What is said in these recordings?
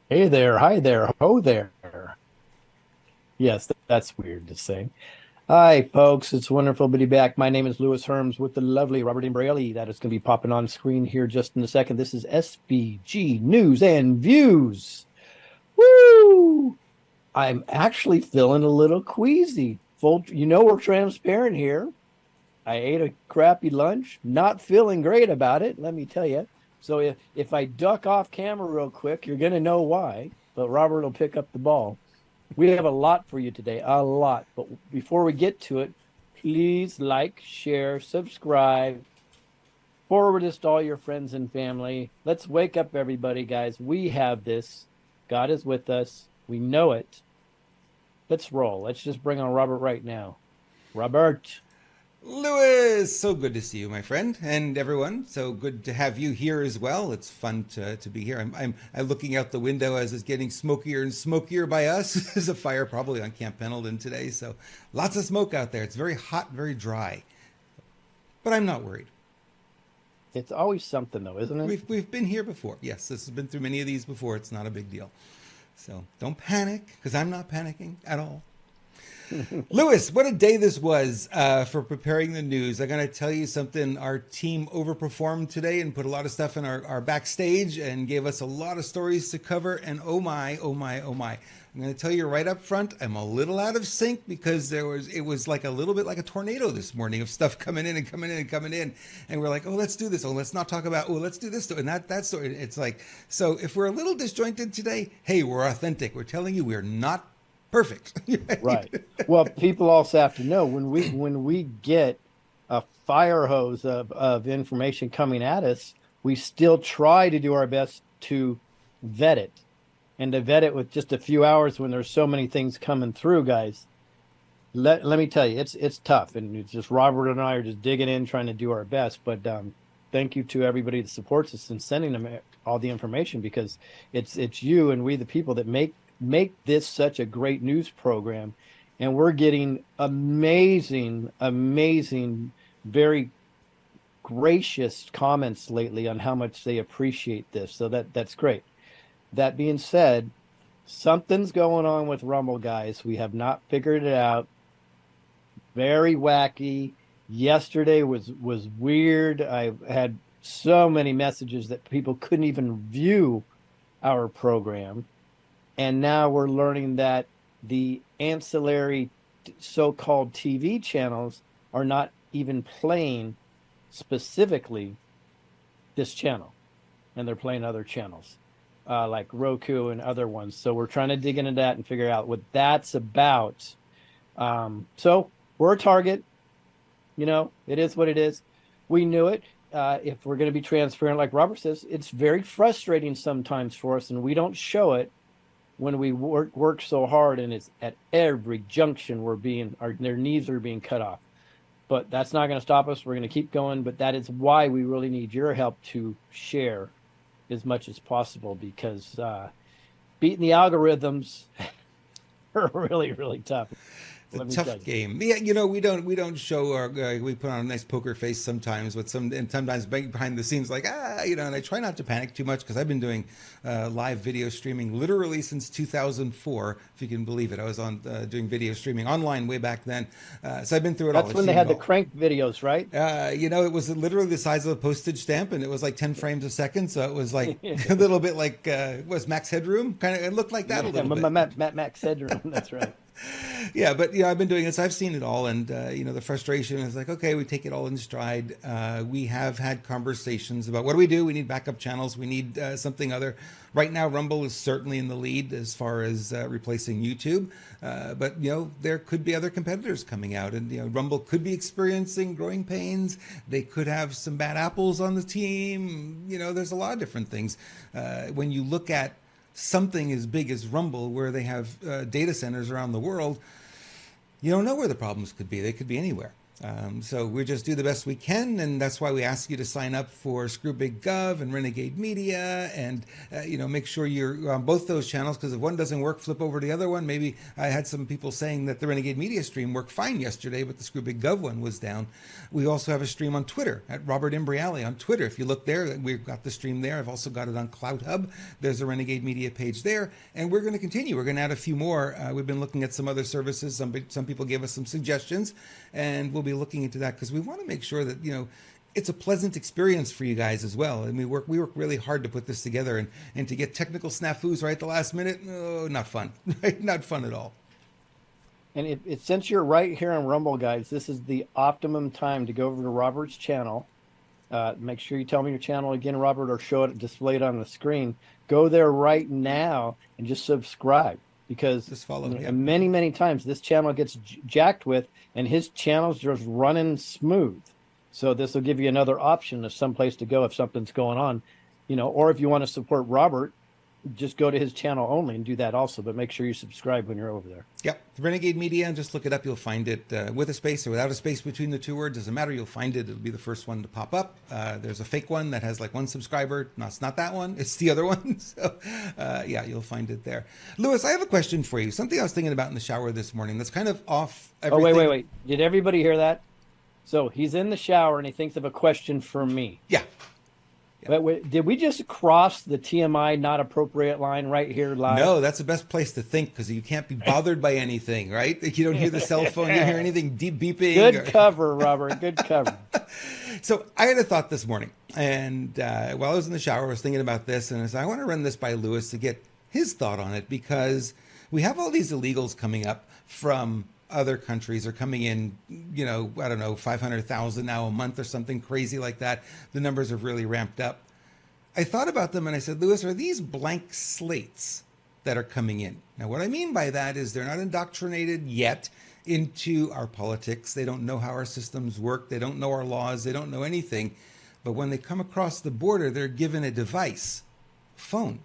Hey there, hi there, ho there. Yes, that's weird to say. Hi, folks. It's wonderful to be back. My name is Lewis Herms with the lovely Robert Imbrelli. That is going to be popping on screen here just in a second. This is SBG News and Views. Woo! I'm actually feeling a little queasy. We're transparent here. I ate a crappy lunch, not feeling great about it, let me tell you. So if I duck off camera real quick, you're going to know why, but Robert will pick up the ball. We have a lot for you today, a lot. But before we get to it, please like, share, subscribe, forward this to all your friends and family. Let's wake up, everybody, guys. We have this. God is with us. We know it. Let's roll. Let's just bring on Robert right now. Robert. Lewis, so good to see you, my friend, and everyone. So good to have you here as well. It's fun to be here. I'm looking out the window as it's getting smokier and smokier by us. There's a fire probably on Camp Pendleton today, so lots of smoke out there. It's very hot, very dry, but I'm not worried. It's always something, though, isn't it? We've been here before. Yes, this has been through many of these before. It's not a big deal. So don't panic, because I'm not panicking at all. Lewis, what a day this was for preparing the news. I'm going to tell you something. Our team overperformed today and put a lot of stuff in our backstage and gave us a lot of stories to cover. And oh my, oh my, oh my. I'm going to tell you right up front, I'm a little out of sync because it was like a little bit like a tornado this morning of stuff coming in and coming in and coming in. And we're like, oh, let's do this. Oh, let's not talk about, oh, let's do this story and that story. It's like, so if we're a little disjointed today, hey, we're authentic. We're telling you we're not perfect. Right. Well, people also have to know when we get a fire hose of information coming at us, we still try to do our best to vet it and to vet it with just a few hours when there's so many things coming through, guys. Let me tell you, it's tough, and it's just Robert and I are just digging in, trying to do our best. But thank you to everybody that supports us and sending them all the information because it's you and we the people that make this such a great news program, and we're getting amazing, very gracious comments lately on how much they appreciate this. So that's great. That being said, something's going on with Rumble, guys. We have not figured it out. Very wacky. Yesterday was weird. I had so many messages that people couldn't even view our program. And now we're learning that the ancillary so-called TV channels are not even playing specifically this channel, and they're playing other channels like Roku and other ones. So we're trying to dig into that and figure out what that's about. So we're a target. It is what it is. We knew it. If we're going to be transparent, like Robert says, it's very frustrating sometimes for us, and we don't show it when we work so hard, and it's at every junction their knees are being cut off. But that's not going to stop us. We're going to keep going. But that is why we really need your help to share as much as possible because beating the algorithms are really, really tough. It's Let a me tell tough you. game. Yeah, we don't show our we put on a nice poker face sometimes, but sometimes behind the scenes like and I try not to panic too much because I've been doing live video streaming literally since 2004, if you can believe it. I was on doing video streaming online way back then, so I've been through it all. That's I've when they seen it had the all. crank videos, right? It was literally the size of a postage stamp, and it was like 10 frames a second, so it was like a little bit like was Max Headroom kind of. It looked like that a Yeah, little bit. Max Headroom. That's right. Yeah, but I've been doing this. I've seen it all, and the frustration is like, okay, we take it all in stride. We have had conversations about what do we do? We need backup channels. We need something other. Right now, Rumble is certainly in the lead as far as replacing YouTube, but there could be other competitors coming out, and Rumble could be experiencing growing pains. They could have some bad apples on the team. There's a lot of different things. When you look at something as big as Rumble, where they have data centers around the world, you don't know where the problems could be. They could be anywhere. So we just do the best we can, and that's why we ask you to sign up for Screw Big Gov and Renegade Media, and make sure you're on both those channels, because if one doesn't work, flip over to the other one. Maybe I had some people saying that the Renegade Media stream worked fine yesterday, but the Screw Big Gov one was down. We also have a stream on Twitter at Robert Imbriale on Twitter. If you look there, we've got the stream there. I've also got it on Cloud Hub. There's a Renegade Media page there, and we're going to continue. We're going to add a few more. We've been looking at some other services. Some people gave us some suggestions, and we'll be looking into that, because we want to make sure that it's a pleasant experience for you guys as well. And we work really hard to put this together, and to get technical snafus right at the last minute, not fun. Right? Not fun at all. And since you're right here on Rumble, guys, this is the optimum time to go over to Robert's channel. Make sure you tell me your channel again, Robert, or show it displayed on the screen. Go there right now and just subscribe, because just follow. Many times this channel gets jacked with, and his channel's just running smooth. So this will give you another option of some place to go if something's going on, or if you want to support Robert, just go to his channel only and do that also. But make sure you subscribe when you're over there. Yep. Renegade Media, and just look it up. You'll find it with a space or without a space between the two words. Doesn't matter. You'll find it. It'll be the first one to pop up. There's a fake one that has like one subscriber. No, it's not that one. It's the other one. So, you'll find it there. Louis, I have a question for you. Something I was thinking about in the shower this morning that's kind of off everything. Oh, wait. Did everybody hear that? So he's in the shower and he thinks of a question for me. Yeah. But wait, did we just cross the TMI not appropriate line right here live? No, that's the best place to think, because you can't be bothered by anything, right? You don't hear the cell phone, you don't hear anything deep beeping. Good cover, Robert. Good cover. So I had a thought this morning, and while I was in the shower, I was thinking about this, and I said, I want to run this by Louis to get his thought on it, because we have all these illegals coming up from other countries, are coming in, 500,000 now a month or something crazy like that. The numbers have really ramped up. I thought about them and I said, Louis, are these blank slates that are coming in? Now, what I mean by that is they're not indoctrinated yet into our politics. They don't know how our systems work. They don't know our laws. They don't know anything. But when they come across the border, they're given a device, phone.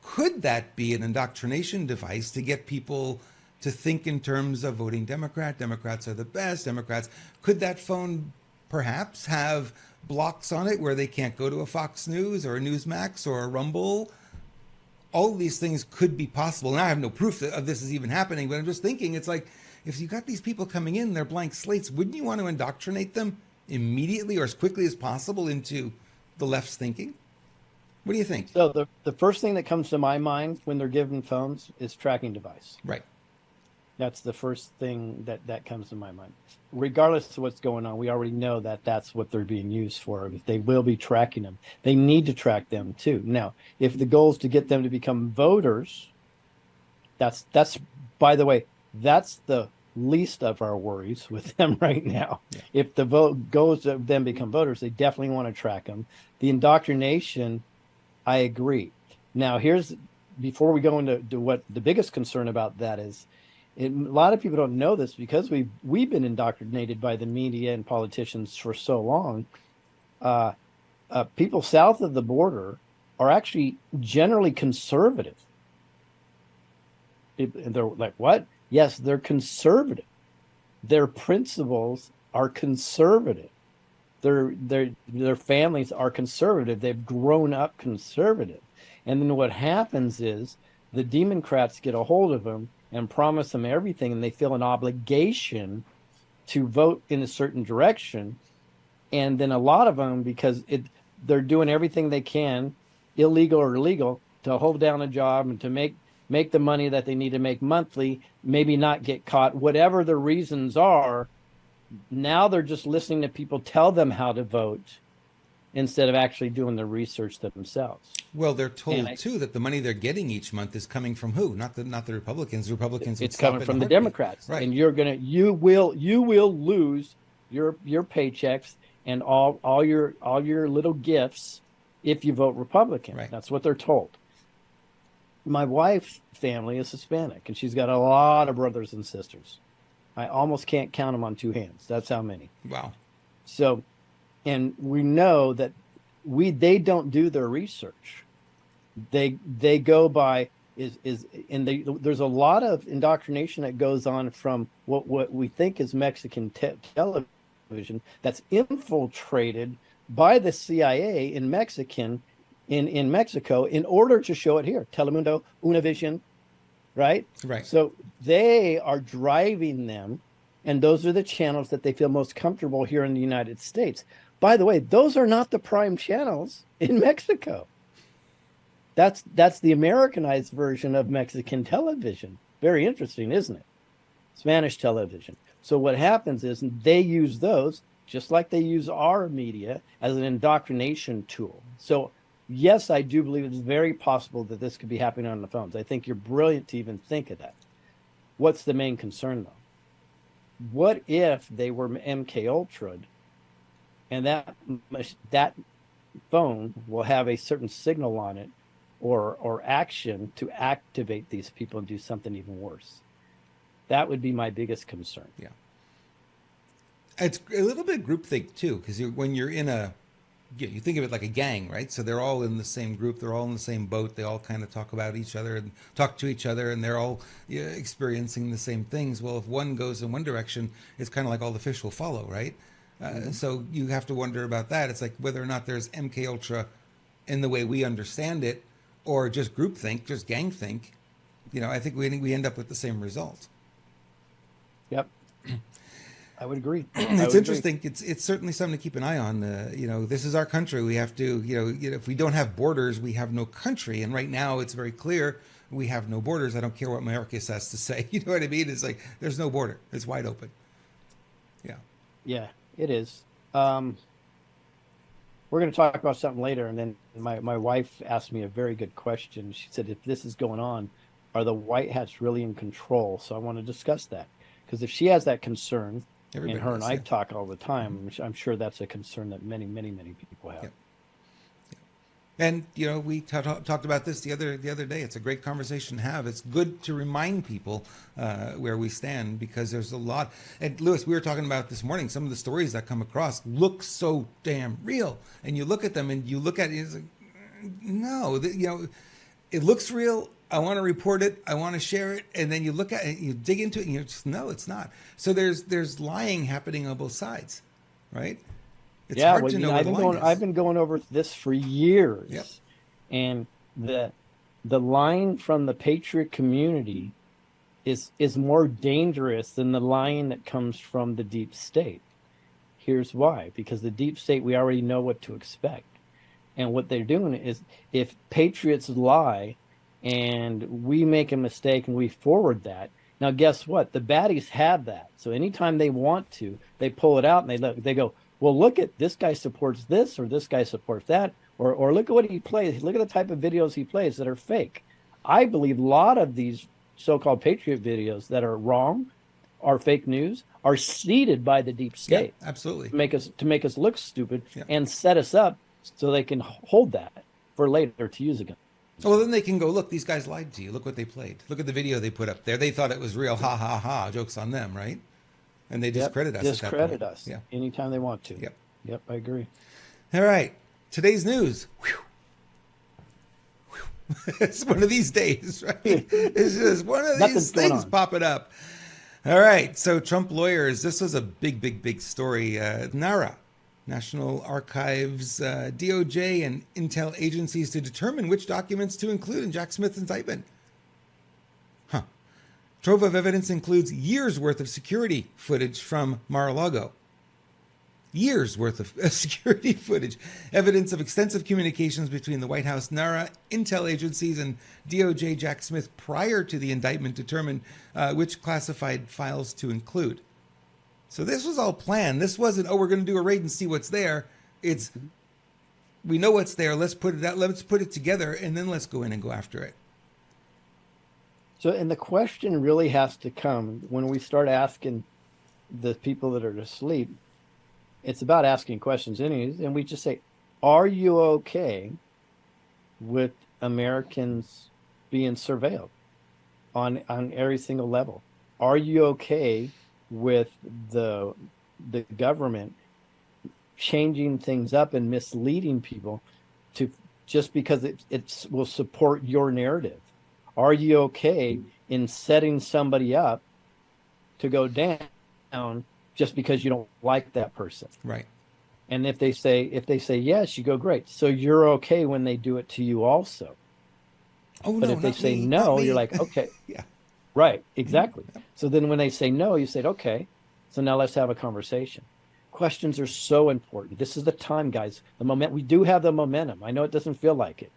Could that be an indoctrination device to get people to think in terms of voting Democrat? Democrats are the best. Democrats. Could that phone perhaps have blocks on it where they can't go to a Fox News or a Newsmax or a Rumble? All of these things could be possible. And I have no proof of this is even happening, but I'm just thinking, it's like, if you got these people coming in, they're blank slates, wouldn't you want to indoctrinate them immediately or as quickly as possible into the left's thinking? What do you think? So the first thing that comes to my mind when they're given phones is tracking device. Right. That's the first thing that comes to my mind. Regardless of what's going on, we already know that that's what they're being used for. They will be tracking them. They need to track them too. Now, if the goal is to get them to become voters, that's by the way, that's the least of our worries with them right now. Yeah. If the vote goes to them become voters, they definitely want to track them. The indoctrination, I agree. Now, before we go into what the biggest concern about that is, a lot of people don't know this because we've been indoctrinated by the media and politicians for so long. People south of the border are actually generally conservative. And they're like, what? Yes, they're conservative. Their principles are conservative. Their families are conservative. They've grown up conservative. And then what happens is the Democrats get a hold of them and promise them everything, and they feel an obligation to vote in a certain direction. And then a lot of them, because they're doing everything they can, illegal or legal, to hold down a job and to make the money that they need to make monthly, maybe not get caught, whatever the reasons are. Now they're just listening to people tell them how to vote instead of actually doing the research themselves. Well, they're told too that the money they're getting each month is coming from who? Not the Republicans. The Republicans. It's coming from the Democrats, right? And you will lose your paychecks and all your little gifts if you vote Republican. Right. That's what they're told. My wife's family is Hispanic, and she's got a lot of brothers and sisters. I almost can't count them on two hands. That's how many. Wow. So, and we know that they don't do their research. They go by is there's a lot of indoctrination that goes on from what we think is Mexican television that's infiltrated by the CIA in Mexico in order to show it here. Telemundo, Univision, right? Right. So they are driving them, and those are the channels that they feel most comfortable here in the United States. By the way, those are not the prime channels in Mexico. That's the Americanized version of Mexican television. Very interesting, isn't it? Spanish television. So what happens is they use those just like they use our media as an indoctrination tool. So yes, I do believe it's very possible that this could be happening on the phones. I think you're brilliant to even think of that. What's the main concern though? What if they were MK Ultra and that phone will have a certain signal on it or action to activate these people and do something even worse? That would be my biggest concern. Yeah. It's a little bit groupthink too, because when you're in you think of it like a gang, right? So they're all in the same group, they're all in the same boat, they all kind of talk about each other and talk to each other, and they're all experiencing the same things. Well, if one goes in one direction, it's kind of like all the fish will follow, right? So you have to wonder about that. It's like whether or not there's MK Ultra in the way we understand it, or just groupthink, just gang think. I think we end up with the same result. Yep. I would agree. It's interesting. It's certainly something to keep an eye on. This is our country. We have to, if we don't have borders, we have no country. And right now, it's very clear we have no borders. I don't care what Marcus has to say. You know what I mean? It's like there's no border. It's wide open. Yeah. Yeah, it is. We're going to talk about something later, and then my wife asked me a very good question. She said, "If this is going on, are the white hats really in control?" So I want to discuss that, because if she has that concern. Everybody and her does, and I talk all the time. I'm sure that's a concern that many people have. Yep. And we talked about this the other day. It's a great conversation to have. It's good to remind people where we stand, because there's a lot. And Lewis, we were talking about this morning. Some of the stories that come across look so damn real, and you look at them and you look at it. It's like, no, it looks real. I want to report it. I want to share it. And then you look at it, you dig into it, and you just, no, it's not. So there's lying happening on both sides, right? It's hard to know where the line is. I've been going over this for years. Yep. And the line from the patriot community is more dangerous than the line that comes from the deep state. Here's why. Because the deep state, we already know what to expect. And what they're doing is, if patriots lie, and we make a mistake and we forward that. Now, guess what? The baddies have that. So anytime they want to, they pull it out and they go, well, look at this guy supports this, or this guy supports that, or look at what he plays. Look at the type of videos he plays that are fake. I believe a lot of these so-called patriot videos that are wrong, are fake news, are seeded by the deep state. Yeah, absolutely. To make us look stupid and set us up so they can hold that for later to use again. Well, then they can go, look, these guys lied to you. Look what they played. Look at the video they put up there. They thought it was real. Ha, ha, ha. Joke's on them, right? And they discredit us. Discredit us anytime they want to. Yep, I agree. All right. Today's news. It's one of these days, right? It's just one of these things popping up. All right. So Trump lawyers, this was a big story. NARA, National Archives, DOJ, and intel agencies to determine which documents to include in Jack Smith's indictment. Trove of evidence includes years' worth of security footage from Mar-a-Lago. Years' worth of security footage. Evidence of extensive communications between the White House, NARA, intel agencies, and DOJ Jack Smith prior to the indictment determined which classified files to include. So this was all planned. This wasn't, we're going to do a raid and see what's there. It's, we know what's there. Let's put it out. Let's put it together, and then let's go in and go after it. So, and the question really has to come when we start asking the people that are asleep. It's about asking questions anyways, and we just say, are you okay with Americans being surveilled on every single level? Are you okay with the government changing things up and misleading people to just because it will support your narrative? Are you okay in setting somebody up to go down just because you don't like that person? Right. And if they say yes, you go, great. So you're okay when they do it to you also. Oh But no, if they not say me, not no, you're me. like, okay, Yeah. right, Mhm. exactly. Yep. So then when they say no, you said, okay, so now let's have a conversation. Questions are so important. This is the time, guys. The moment we do have the momentum. I know it doesn't feel like it.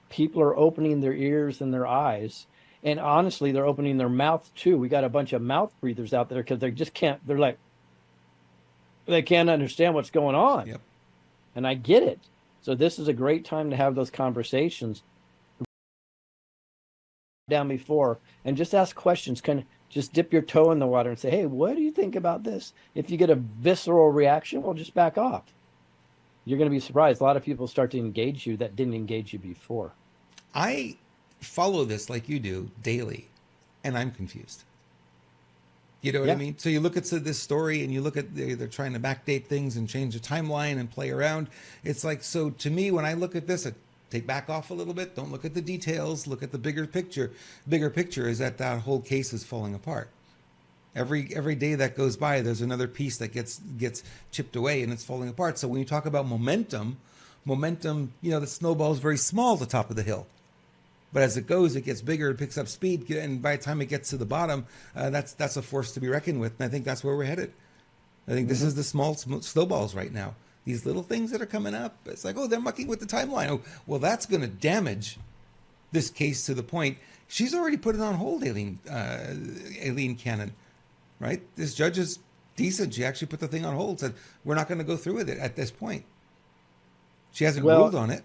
People are opening their ears and their eyes. And honestly, they're opening their mouth too. We got a bunch of mouth breathers out there because they just can't, they're like, they can't understand what's going on. Yep. And I get it. So this is a great time to have those conversations down before and just ask questions. Kind of just dip your toe in the water and say, hey, what do you think about this? If you get a visceral reaction, well, just back off. You're going to be surprised. A lot of people start to engage you that didn't engage you before. I follow this like you do daily, and I'm confused. You know what I Yeah. mean? So you look at this story and you look at they're trying to backdate things and change the timeline and play around. It's like, so to me, when I look at this, I take back off a little bit. Don't look at the details. Look at the bigger picture. Bigger picture is that whole case is falling apart. Every day that goes by, there's another piece that gets chipped away and it's falling apart. So when you talk about momentum, the snowball is very small at the top of the hill. But as it goes, it gets bigger, it picks up speed, and by the time it gets to the bottom, that's a force to be reckoned with. And I think that's where we're headed. I think this is the small snowballs right now. These little things that are coming up, it's like, oh, they're mucking with the timeline. Oh, well, that's going to damage this case to the point. She's already put it on hold, Aileen Cannon, right? This judge is decent. She actually put the thing on hold, said, we're not going to go through with it at this point. She hasn't ruled Well, on it.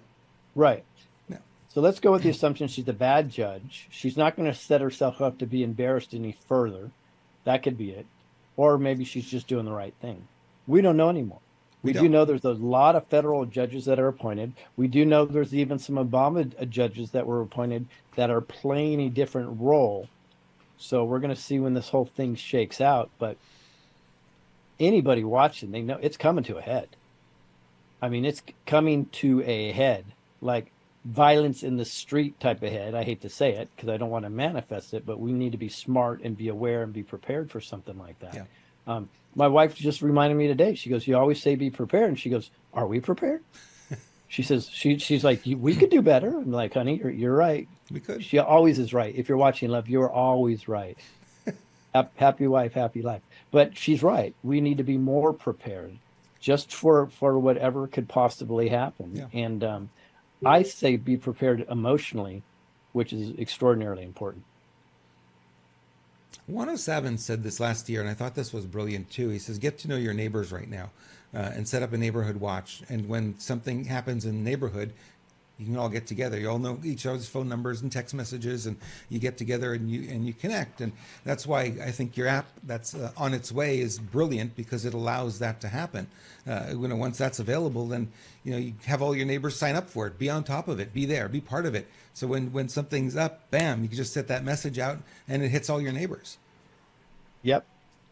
right. No. So let's go with the assumption she's a bad judge. She's not going to set herself up to be embarrassed any further. That could be it. Or maybe she's just doing the right thing. We don't know anymore. We We do don't. know there's a lot of federal judges that are appointed. We do know there's even some Obama judges that were appointed that are playing a different role. So we're going to see when this whole thing shakes out. But anybody watching, they know it's coming to a head. I mean, it's coming to a head, like violence in the street type of head. I hate to say it because I don't want to manifest it, but we need to be smart and be aware and be prepared for something like that. Yeah. My wife just reminded me today. She goes, "You always say be prepared," and she goes, "Are we prepared?" She says, "She's like, we could do better." I'm like, "Honey, you're right." We could. She always is right. If you're watching, love, you're always right. Happy wife, happy life. But she's right. We need to be more prepared just for whatever could possibly happen. Yeah. And I say be prepared emotionally, which is extraordinarily important. 107 said this last year, and I thought this was brilliant too. He says, get to know your neighbors right now and set up a neighborhood watch. And when something happens in the neighborhood, you can all get together. You all know each other's phone numbers and text messages, and you get together and you connect. And that's why I think your app that's on its way is brilliant because it allows that to happen. Once that's available, then you have all your neighbors sign up for it, be on top of it, be there, be part of it. So when something's up, bam, you can just set that message out, and it hits all your neighbors. Yep,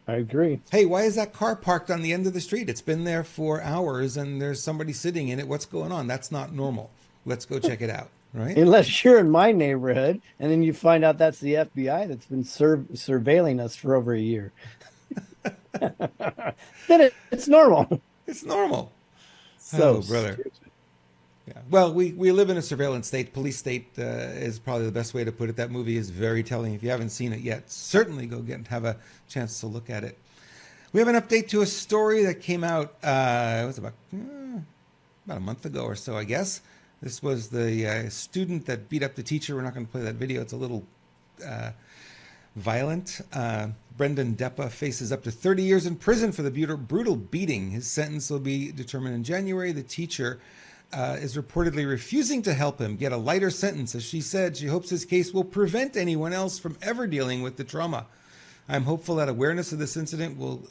I agree. Hey, why is that car parked on the end of the street? It's been there for hours, and there's somebody sitting in it. What's going on? That's not normal. Let's go check it out, right? Unless you're in my neighborhood, and then you find out that's the FBI that's been surveilling us for over a year. Then it's normal. It's normal. So Oh, brother. stupid. Yeah. Well, we live in a surveillance state. Police state is probably the best way to put it. That movie is very telling. If you haven't seen it yet, certainly go get and have a chance to look at it. We have an update to a story that came out. It was about a month ago or so, I guess. This was the student that beat up the teacher. We're not going to play that video. It's a little violent. Brendan Deppa faces up to 30 years in prison for the brutal beating. His sentence will be determined in January. The teacher is reportedly refusing to help him get a lighter sentence. As she said, she hopes his case will prevent anyone else from ever dealing with the trauma. I'm hopeful that awareness of this incident will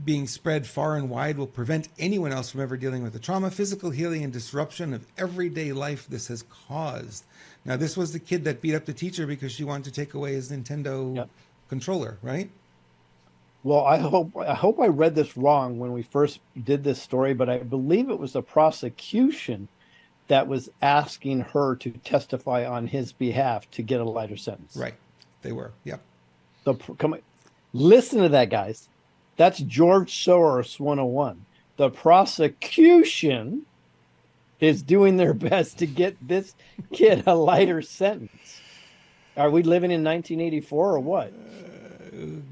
being spread far and wide will prevent anyone else from ever dealing with the trauma, physical healing, and disruption of everyday life this has caused. Now, this was the kid that beat up the teacher because she wanted to take away his Nintendo controller, right? Well, I hope I read this wrong when we first did this story, but I believe it was the prosecution that was asking her to testify on his behalf to get a lighter sentence. Right. They were. Yep. So come on, listen to that, guys. That's George Soros 101. The prosecution is doing their best to get this kid a lighter sentence. Are we living in 1984 or what?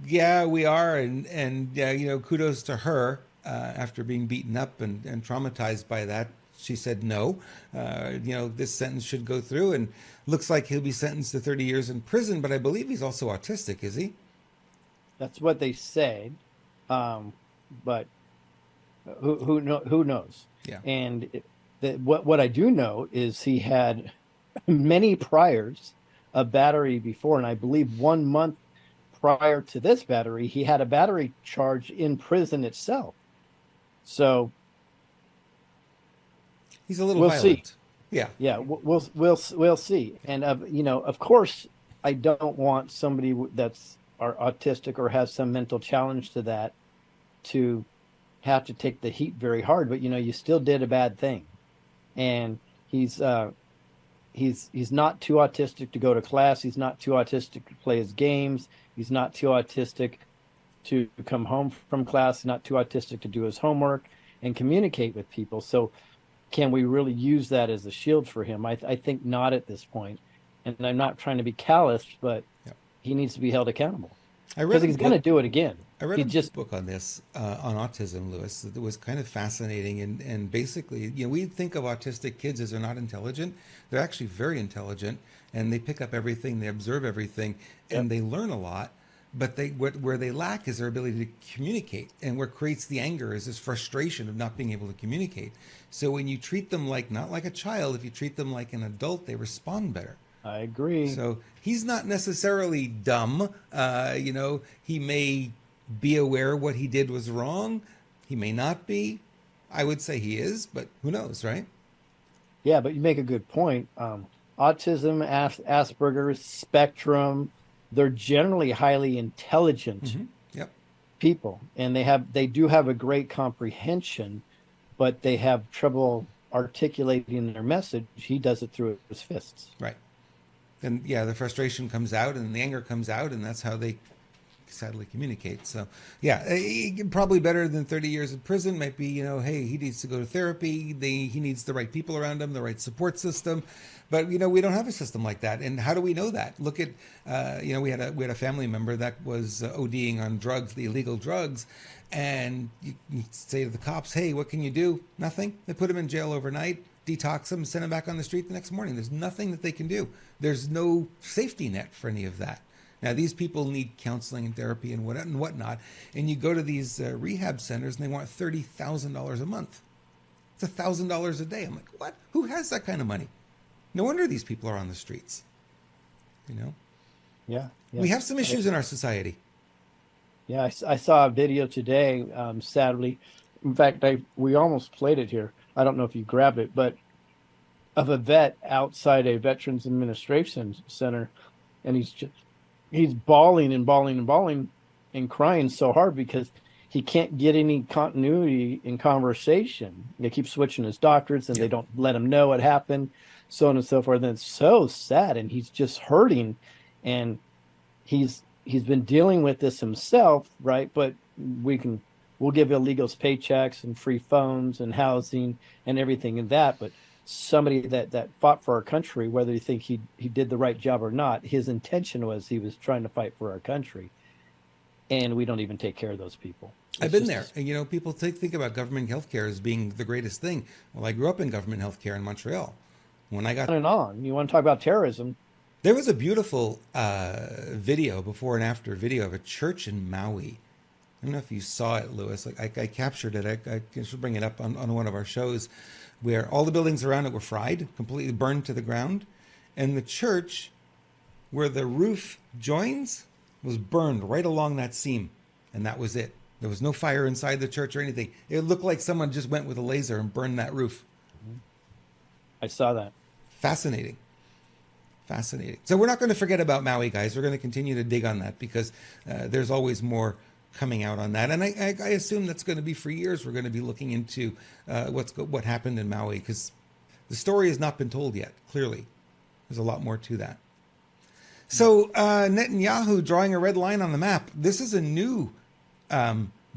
Yeah, we are, and kudos to her. After being beaten up and traumatized by that, she said no. This sentence should go through, and looks like he'll be sentenced to 30 years in prison. But I believe he's also autistic, is he? That's what they say, but who knows? Yeah. And what I do know is he had many priors of battery before, and I believe 1 month prior to this battery, he had a battery charge in prison itself. So he's a little we'll violent. See. Yeah. Yeah, we'll see. And of course, I don't want somebody that's autistic or has some mental challenge to that to have to take the heat very hard. But you still did a bad thing, and he's not too autistic to go to class. He's not too autistic to play his games. He's not too autistic to come home from class. Not too autistic to do his homework and communicate with people. So can we really use that as a shield for him? I think not at this point. And I'm not trying to be callous, but he needs to be held accountable because he's going to do it again. I read a book on this, on autism, Lewis, that was kind of fascinating. And basically, we think of autistic kids as they're not intelligent. They're actually very intelligent, and they pick up everything, they observe everything, and they learn a lot. But where they lack is their ability to communicate. And what creates the anger is this frustration of not being able to communicate. So when you treat them not like a child, if you treat them like an adult, they respond better. I agree. So he's not necessarily dumb. He may be aware what he did was wrong. He may not be. I would say he is, but who knows, right? Yeah, but you make a good point. Autism, Asperger's, spectrum, they're generally highly intelligent people, and they do have a great comprehension, but they have trouble articulating their message. He does it through his fists. Right. And the frustration comes out and the anger comes out, and that's how they sadly communicate. So probably better than 30 years in prison. Might be, hey, he needs to go to therapy. He needs the right people around him, the right support system. But we don't have a system like that. And how do we know that? Look at we had a family member that was ODing on drugs, the illegal drugs, and you say to the cops, hey, what can you do? Nothing. They put him in jail overnight, detox him, send him back on the street the next morning. There's nothing that they can do. There's no safety net for any of that. Now, these people need counseling and therapy and whatnot. And you go to these rehab centers and they want $30,000 a month. It's $1,000 a day. I'm like, what? Who has that kind of money? No wonder these people are on the streets. Yeah. We have some issues in our society. Yeah, I saw a video today, sadly. In fact, we almost played it here. I don't know if you grabbed it, but of a vet outside a Veterans Administration Center, and he's bawling and bawling and bawling and crying so hard because he can't get any continuity in conversation. They keep switching his doctors, and they don't let him know what happened, so on and so forth. And it's so sad, and he's just hurting, and he's been dealing with this himself, right? But we'll give illegals paychecks and free phones and housing and everything in that. But somebody that fought for our country, whether you think he did the right job or not, his intention was he was trying to fight for our country. And we don't even take care of those people. I've been there. And, people think about government healthcare as being the greatest thing. Well, I grew up in government healthcare in Montreal. When I got on, you want to talk about terrorism? There was a beautiful video, before and after video of a church in Maui. I don't know if you saw it, Lewis. I captured it. I should bring it up on one of our shows, where all the buildings around it were fried, completely burned to the ground. And the church, where the roof joins, was burned right along that seam. And that was it. There was no fire inside the church or anything. It looked like someone just went with a laser and burned that roof. I saw that. Fascinating. So we're not going to forget about Maui, guys. We're going to continue to dig on that because there's always more coming out on that. And I assume that's going to be for years. We're going to be looking into what happened in Maui, because The story has not been told yet, clearly. There's a lot more to that. So Netanyahu drawing a red line on the map. This is a new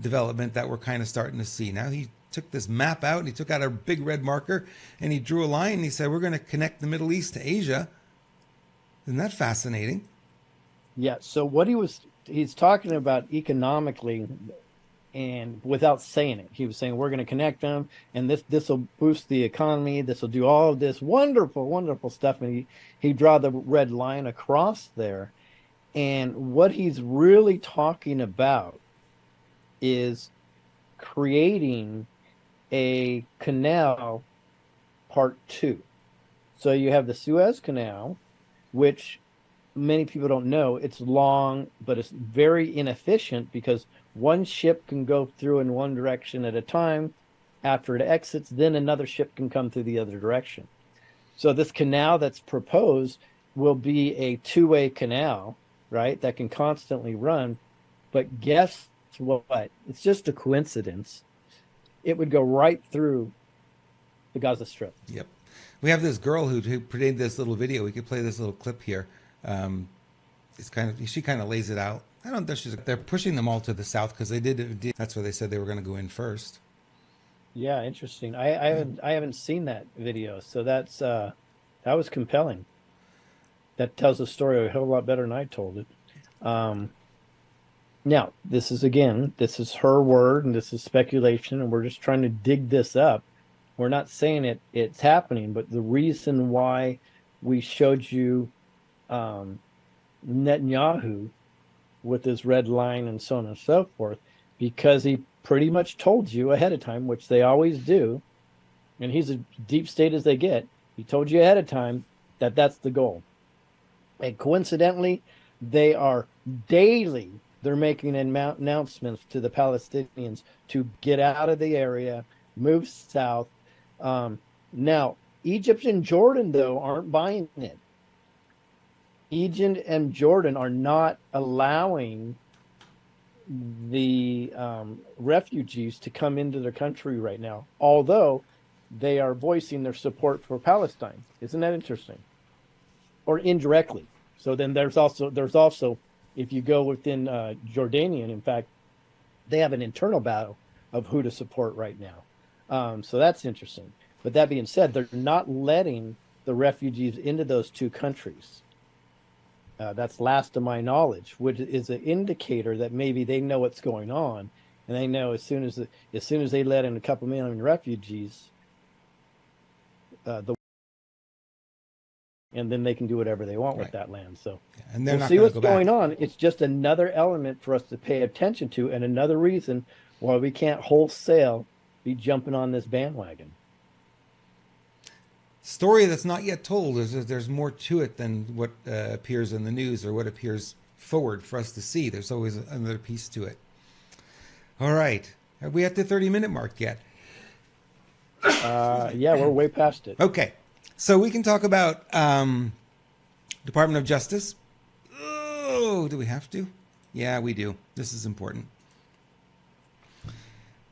development that we're kind of starting to see. Now he took this map out and he took out a big red marker and he drew a line and he said, we're going to connect the Middle East to Asia. Isn't that fascinating? Yeah. So what he's talking about economically, and without saying it, he was saying we're going to connect them, and this will boost the economy. This will do all of this wonderful, wonderful stuff. And he draw the red line across there, and what he's really talking about is creating a canal part two. So you have the Suez Canal, which many people don't know. It's long, but it's very inefficient because one ship can go through in one direction at a time. After it exits, then another ship can come through the other direction. So this canal that's proposed will be a two-way canal, right? That can constantly run. But guess what? It's just a coincidence. It would go right through the Gaza Strip. Yep. We have this girl who made this little video. We could play this little clip here. She kind of lays it out. I don't think they're pushing them all to the south because that's where they said they were going to go in first. Yeah, interesting. I haven't seen that video, so that was compelling. That tells the story a whole lot better than I told it. Now, this is her word, and this is speculation, and we're just trying to dig this up. We're not saying it's happening, but the reason why we showed you Netanyahu with his red line and so on and so forth, because he pretty much told you ahead of time, which they always do, and he's as deep state as they get. He told you ahead of time that that's the goal. And coincidentally, they're making announcements to the Palestinians to get out of the area, move south. Now, Egypt and Jordan, though, aren't buying it. Egypt and Jordan are not allowing the refugees to come into their country right now, although they are voicing their support for Palestine. Isn't that interesting? Or indirectly. So then there's also if you go within Jordanian, in fact, they have an internal battle of who to support right now. So that's interesting. But that being said, they're not letting the refugees into those two countries. That's last of my knowledge, which is an indicator that maybe they know what's going on, and they know as soon as they let in a couple million refugees, and then they can do whatever they want with that land. So and they're we'll not see what's go going back. on. It's just another element for us to pay attention to, and another reason why we can't wholesale be jumping on this bandwagon. Story that's not yet told. There's more to it than what appears in the news or what appears forward for us to see. There's always another piece to it. All right. Are we at the 30-minute mark yet? Yeah, we're way past it. Okay. So we can talk about Department of Justice. Oh, do we have to? Yeah, we do. This is important.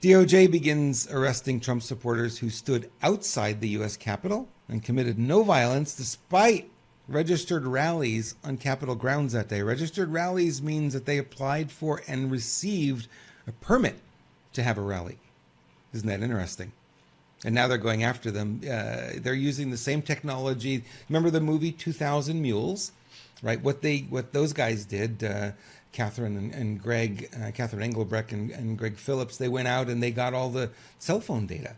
DOJ begins arresting Trump supporters who stood outside the U.S. Capitol and committed no violence despite registered rallies on Capitol grounds that day. Registered rallies means that they applied for and received a permit to have a rally. Isn't that interesting? And now they're going after them. They're using the same technology. Remember the movie 2000 Mules, right? What those guys did, Catherine and Greg, Catherine Engelbrecht and Greg Phillips, they went out and they got all the cell phone data,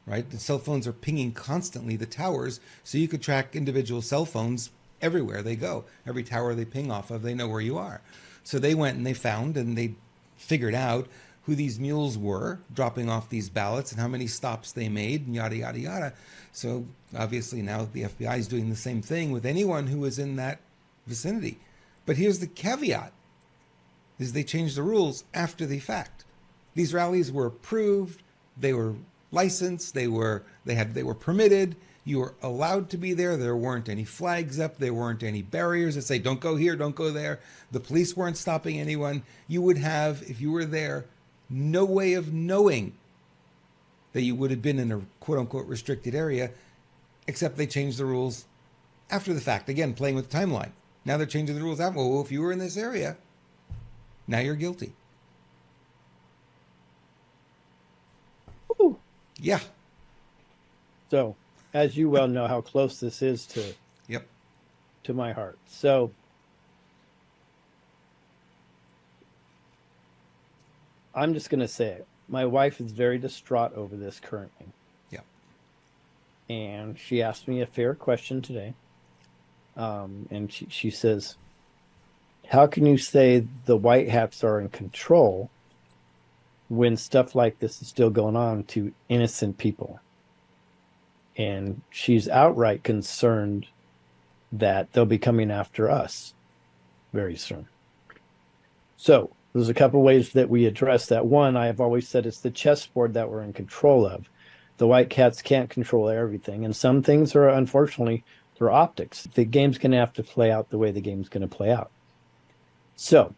right? The cell phones are pinging constantly the towers, so you could track individual cell phones everywhere they go. Every tower they ping off of, they know where you are. So they went and they found and they figured out who these mules were dropping off these ballots and how many stops they made and yada, yada, yada. So obviously now the FBI is doing the same thing with anyone who was in that vicinity. But here's the caveat, is they changed the rules after the fact. These rallies were approved, they were licensed, they were permitted, you were allowed to be there. There weren't any flags up, there weren't any barriers that say don't go here, don't go there. The police weren't stopping anyone. You would have, if you were there, no way of knowing that you would have been in a quote-unquote restricted area except they changed the rules after the fact. Again, playing with the timeline. Now they're changing the rules out. Well, if you were in this area, now you're guilty. Ooh. Yeah. So, as you well know, how close this is Yep. to my heart. So, I'm just going to say it. My wife is very distraught over this currently. Yep. And she asked me a fair question today. And she says, how can you say the white hats are in control when stuff like this is still going on to innocent people? And she's outright concerned that they'll be coming after us very soon. So there's a couple ways that we address that. One, I have always said it's the chessboard that we're in control of. The white cats can't control everything. And some things are, unfortunately, they're optics. The game's going to have to play out the way the game's going to play out. So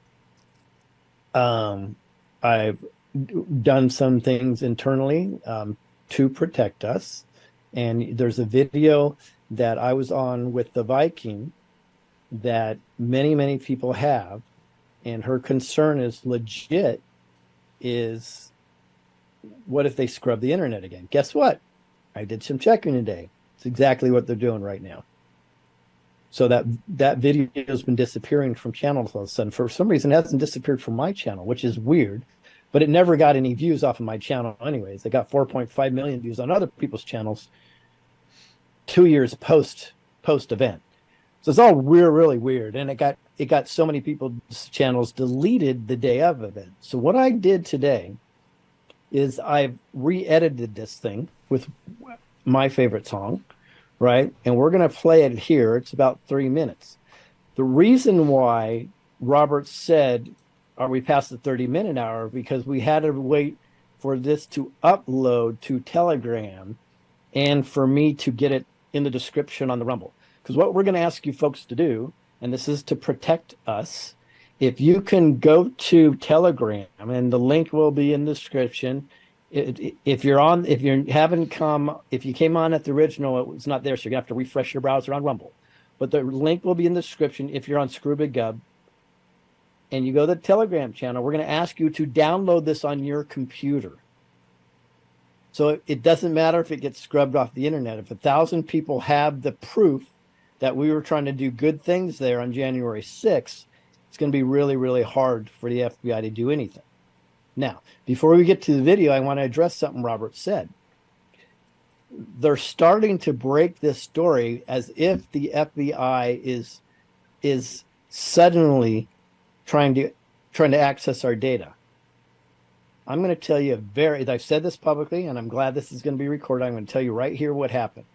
I've done some things internally to protect us. And there's a video that I was on with the Viking that many, many people have. And her concern is legit, is what if they scrub the internet again? Guess what? I did some checking today. It's exactly what they're doing right now. So that video has been disappearing from channels all of a sudden. For some reason, it hasn't disappeared from my channel, which is weird. But it never got any views off of my channel anyways. It got 4.5 million views on other people's channels 2 years post event. So it's all really weird. And it got so many people's channels deleted the day of event. So what I did today is I've re-edited this thing with my favorite song, right? And we're going to play it here. It's about 3 minutes. The reason why Robert said, are we past the 30-minute hour? Because we had to wait for this to upload to Telegram and for me to get it in the description on the Rumble. Because what we're going to ask you folks to do, and this is to protect us, if you can go to Telegram, and the link will be in the description. If you came on at the original, it was not there, so you're gonna have to refresh your browser on Rumble. But the link will be in the description if you're on ScubaGub, and you go to the Telegram channel. We're gonna ask you to download this on your computer. So it doesn't matter if it gets scrubbed off the internet. If 1,000 people have the proof that we were trying to do good things there on January 6th, it's going to be really hard for the FBI to do anything. Now, before we get to the video, I want to address something Robert said. They're starting to break this story as if the FBI is suddenly trying to access our data. I'm going to tell you I've said this publicly, and I'm glad this is going to be recorded. I'm going to tell you right here what happened.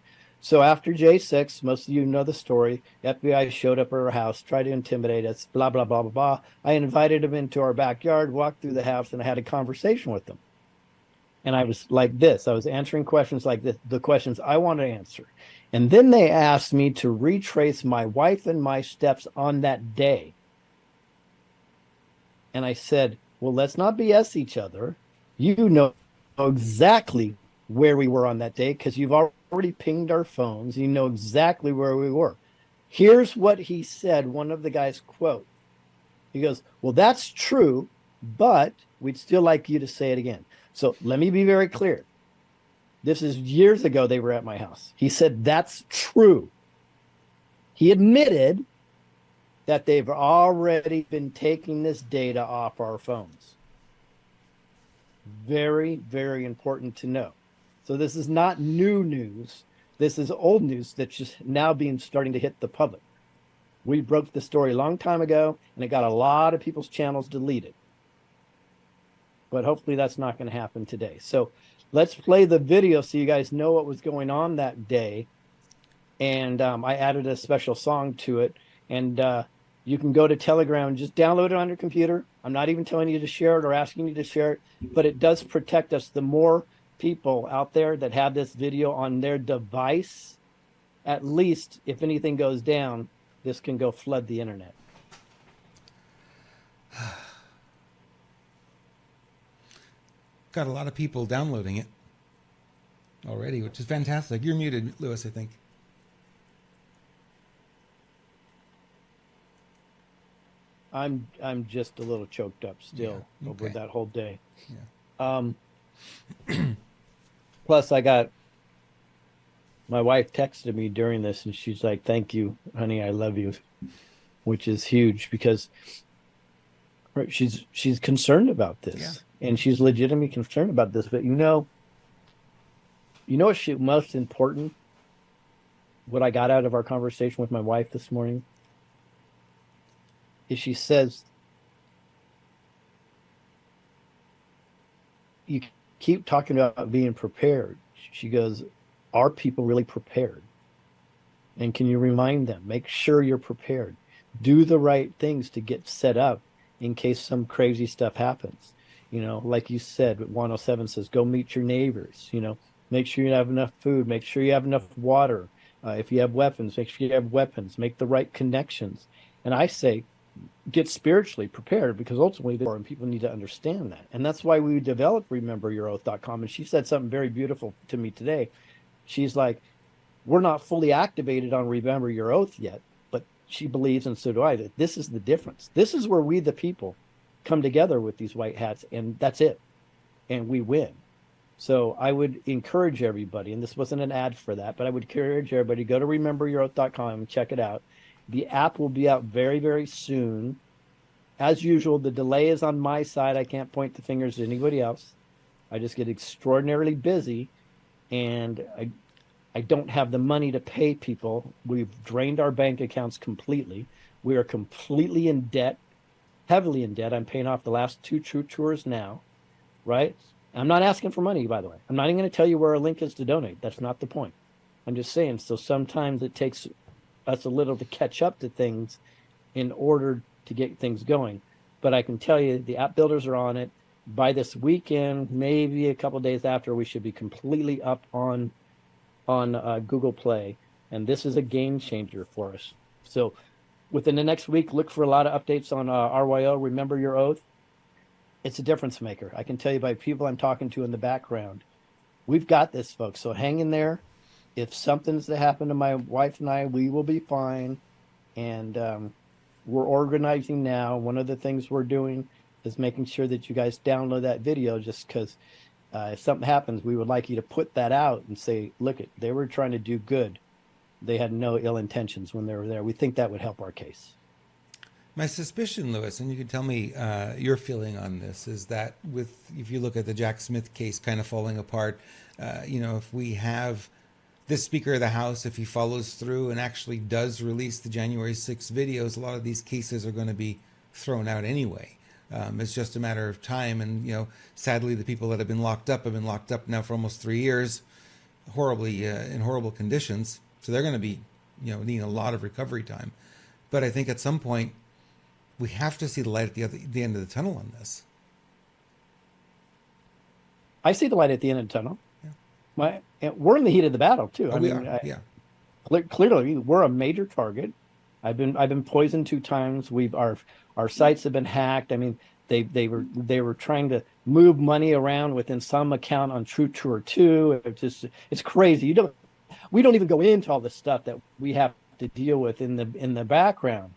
So after J6, most of you know the story. The FBI showed up at our house, tried to intimidate us, blah, blah, blah, blah, blah. I invited them into our backyard, walked through the house, and I had a conversation with them. And I was like this. I was answering questions like this, the questions I wanted to answer. And then they asked me to retrace my wife and my steps on that day. And I said, well, let's not BS each other. You know exactly where we were on that day because you've already pinged our phones. You know exactly where we were. Here's what he said, one of the guys quote. He goes, well, that's true, but we'd still like you to say it again. So let me be very clear. This is years ago they were at my house. He said, that's true. He admitted that they've already been taking this data off our phones. Very, very important to know. So this is not new news. This is old news that's just now starting to hit the public. We broke the story a long time ago, and it got a lot of people's channels deleted. But hopefully that's not going to happen today. So let's play the video so you guys know what was going on that day. And I added a special song to it. And you can go to Telegram and just download it on your computer. I'm not even telling you to share it or asking you to share it, but it does protect us. The more people out there that have this video on their device, at least if anything goes down, this can go flood the internet. Got a lot of people downloading it already, which is fantastic. You're muted, Lewis, I think. I'm just a little choked up Yeah. still over Okay. that whole day. Yeah. Um, Plus, I got my wife texted me during this, and she's like, "Thank you, honey, I love you," which is huge because right, she's concerned about Yeah. this, and she's legitimately concerned about this. But you know what's most important? What I got out of our conversation with my wife this morning is she says, "You keep talking about being prepared." She goes, "Are people really prepared? And can you remind them? Make sure you're prepared. Do the right things to get set up in case some crazy stuff happens. Like you said, 107 says, go meet your neighbors. Make sure you have enough food. Make sure you have enough water. If you have weapons, make sure you have weapons. Make the right connections. And I say, get spiritually prepared because ultimately, and people need to understand that. And that's why we developed rememberyouroath.com. And she said something very beautiful to me today. She's like, we're not fully activated on Remember Your Oath yet, but she believes, and so do I, that this is the difference. This is where we, the people, come together with these white hats, and that's it. And we win. So I would encourage everybody, and this wasn't an ad for that, but I would encourage everybody to go to rememberyouroath.com and check it out. The app will be out very, very soon. As usual, the delay is on my side. I can't point the fingers at anybody else. I just get extraordinarily busy, and I don't have the money to pay people. We've drained our bank accounts completely. We are completely in debt, heavily in debt. I'm paying off the last two true tours now, right? I'm not asking for money, by the way. I'm not even going to tell you where a link is to donate. That's not the point. I'm just saying. So sometimes it takes us a little to catch up to things in order to get things going. But I can tell you the app builders are on it. By this weekend, maybe a couple days after, we should be completely up on Google Play, and this is a game changer for us. So within the next week, look for a lot of updates on RYO. Remember Your Oath. It's a difference maker. I can tell you by people I'm talking to in the background. We've got this, folks. So hang in there. If something's to happen to my wife and I, we will be fine. And we're organizing now. One of the things we're doing is making sure that you guys download that video just because if something happens, we would like you to put that out and say, look, they were trying to do good. They had no ill intentions when they were there. We think that would help our case. My suspicion, Lewis, and you can tell me your feeling on this, is that if you look at the Jack Smith case kind of falling apart, if we have this Speaker of the House, if he follows through and actually does release the January 6th videos, a lot of these cases are going to be thrown out anyway. It's just a matter of time. And, sadly, the people that have been locked up now for almost 3 years, horribly in horrible conditions. So they're going to be, needing a lot of recovery time. But I think at some point, we have to see the light at the end of the tunnel on this. I see the light at the end of the tunnel. Yeah. We're in the heat of the battle too. Oh, we are. Yeah. Clearly, we're a major target. I've been poisoned 2 times. Our sites have been hacked. I mean, they were trying to move money around within some account on True Tour 2. It's crazy. We don't even go into all the stuff that we have to deal with in the background.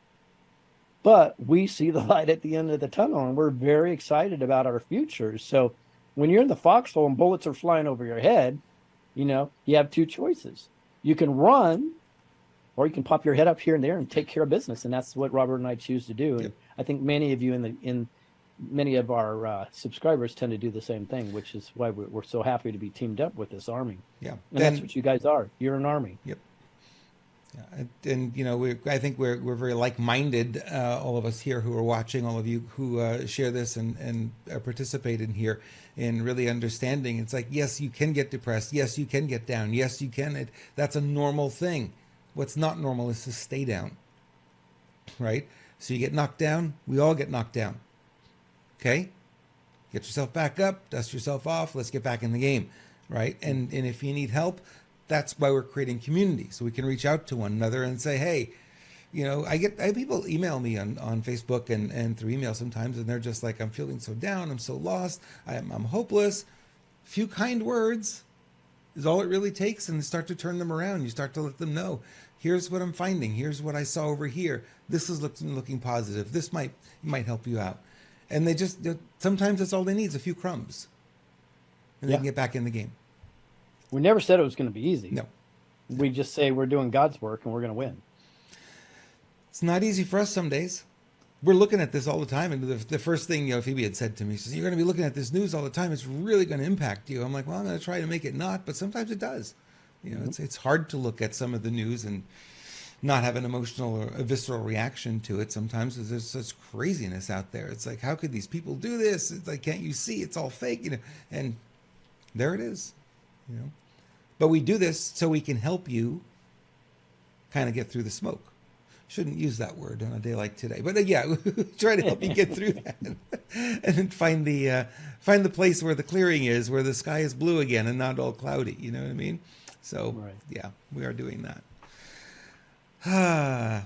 But we see the light at the end of the tunnel, and we're very excited about our future. So when you're in the foxhole and bullets are flying over your head, you have two choices. You can run, or you can pop your head up here and there and take care of business. And that's what Robert and I choose to do. Yep. And I think many of you in many of our subscribers tend to do the same thing, which is why we're so happy to be teamed up with this army. Yeah. And that's what you guys are. You're an army. Yep. Yeah. And I think we're very like-minded, all of us here who are watching, all of you who share this and participate in here, in really understanding. It's like, yes, you can get depressed. Yes, you can get down. Yes, you can. That's a normal thing. What's not normal is to stay down, right? So you get knocked down. We all get knocked down. Okay? Get yourself back up, dust yourself off. Let's get back in the game, right? And if you need help, that's why we're creating community, so we can reach out to one another and say, hey, I have people email me on Facebook and through email sometimes, and they're just like, I'm feeling so down, I'm so lost, I'm hopeless. Few kind words, is all it really takes, and start to turn them around. You start to let them know, here's what I'm finding. Here's what I saw over here. This is looking positive. This might help you out. And they just, sometimes that's all they need is a few crumbs. And they can get back in the game. We never said it was going to be easy. No. We just say we're doing God's work and we're going to win. It's not easy for us some days. We're looking at this all the time. And the first thing, Phoebe had said to me, she says, you're going to be looking at this news all the time. It's really going to impact you. I'm like, well, I'm going to try to make it not, but sometimes it does. It's hard to look at some of the news and not have an emotional or a visceral reaction to it. Sometimes there's such craziness out there. It's like, how could these people do this? It's like, can't you see? It's all fake, and there it is, But we do this so we can help you kind of get through the smoke. Shouldn't use that word on a day like today, but try to help you get through that, and then find the place where the clearing is, where the sky is blue again and not all cloudy. You know what I mean? So we are doing that.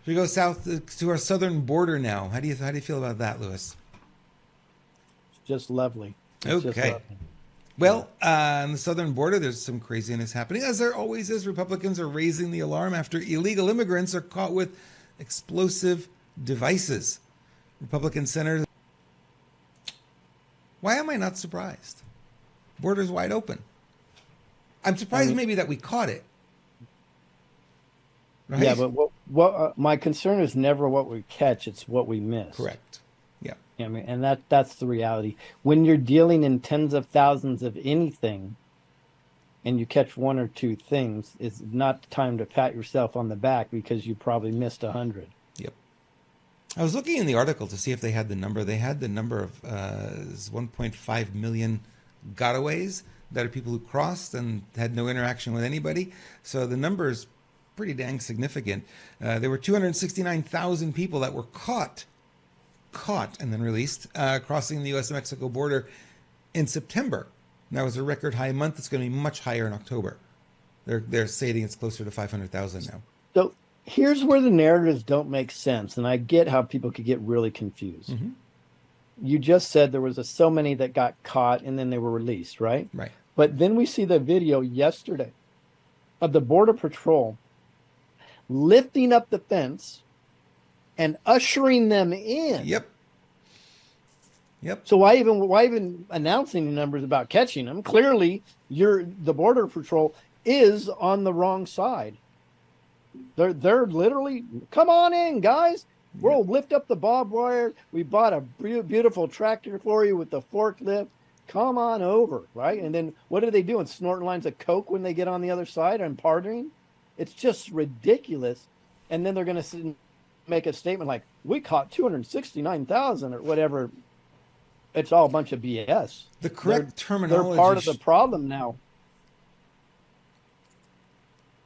We go south to our southern border now. How do you feel about that, Lewis? It's just lovely. It's just lovely. Well, on the southern border, there's some craziness happening, as there always is. Republicans are raising the alarm after illegal immigrants are caught with explosive devices. Republican senators. Why am I not surprised? Border's wide open. I'm surprised maybe that we caught it. Right? Yeah, but what my concern is never what we catch; it's what we miss. Correct. Yeah. I mean, and that's the reality. When you're dealing in tens of thousands of anything, and you catch one or two things, it's not the time to pat yourself on the back because you probably missed 100. Yep. I was looking in the article to see if they had the number. They had the number of 1.5 million gotaways that are people who crossed and had no interaction with anybody. So the number is pretty dang significant. There were 269,000 people that were caught and then released crossing the U.S.-Mexico border in September. And that was a record high month. It's going to be much higher in October. They're saying it's closer to 500,000 now. So here's where the narratives don't make sense, and I get how people could get really confused. Mm-hmm. You just said there was so many that got caught and then they were released, right? Right. But then we see the video yesterday of the Border Patrol lifting up the fence and ushering them in. Yep. So why even announcing the numbers about catching them? Clearly, the Border Patrol is on the wrong side. They're literally, come on in, guys. We'll lift up the barbed wire. We bought a beautiful tractor for you with the forklift. Come on over, right? And then what are they doing? Snorting lines of coke when they get on the other side and partying? It's just ridiculous. And then they're going to make a statement like, we caught 269,000 or whatever. It's all a bunch of BS. The correct terminology. They're part of the problem now.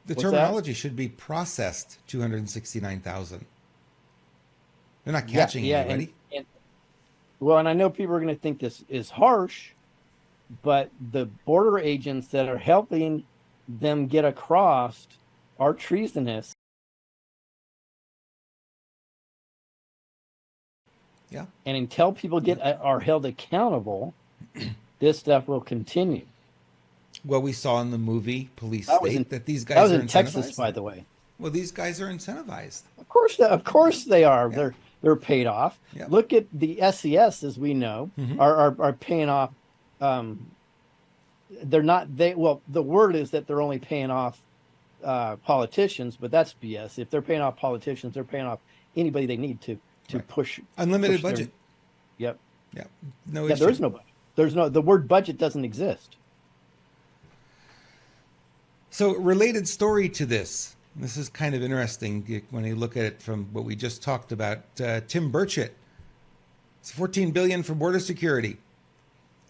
The terminology should be processed 269,000. They're not catching anybody. And I know people are going to think this is harsh, but the border agents that are helping them get across are treasonous. Yeah. And until people are held accountable, this stuff will continue. Well, we saw in the movie Police State that these guys are incentivized. That was in Texas, by the way. Well, these guys are incentivized. Of course they are. Yeah. They're paid off. Yep. Look at the SES, as we know, are paying off. They're not. The word is that they're only paying off politicians, but that's BS. If they're paying off politicians, they're paying off anybody they need to push unlimited budget. Yep. Yeah. No issue. There is no budget. The word budget doesn't exist. So, related story to this. This is kind of interesting when you look at it from what we just talked about. Tim Burchett, it's $14 billion for border security,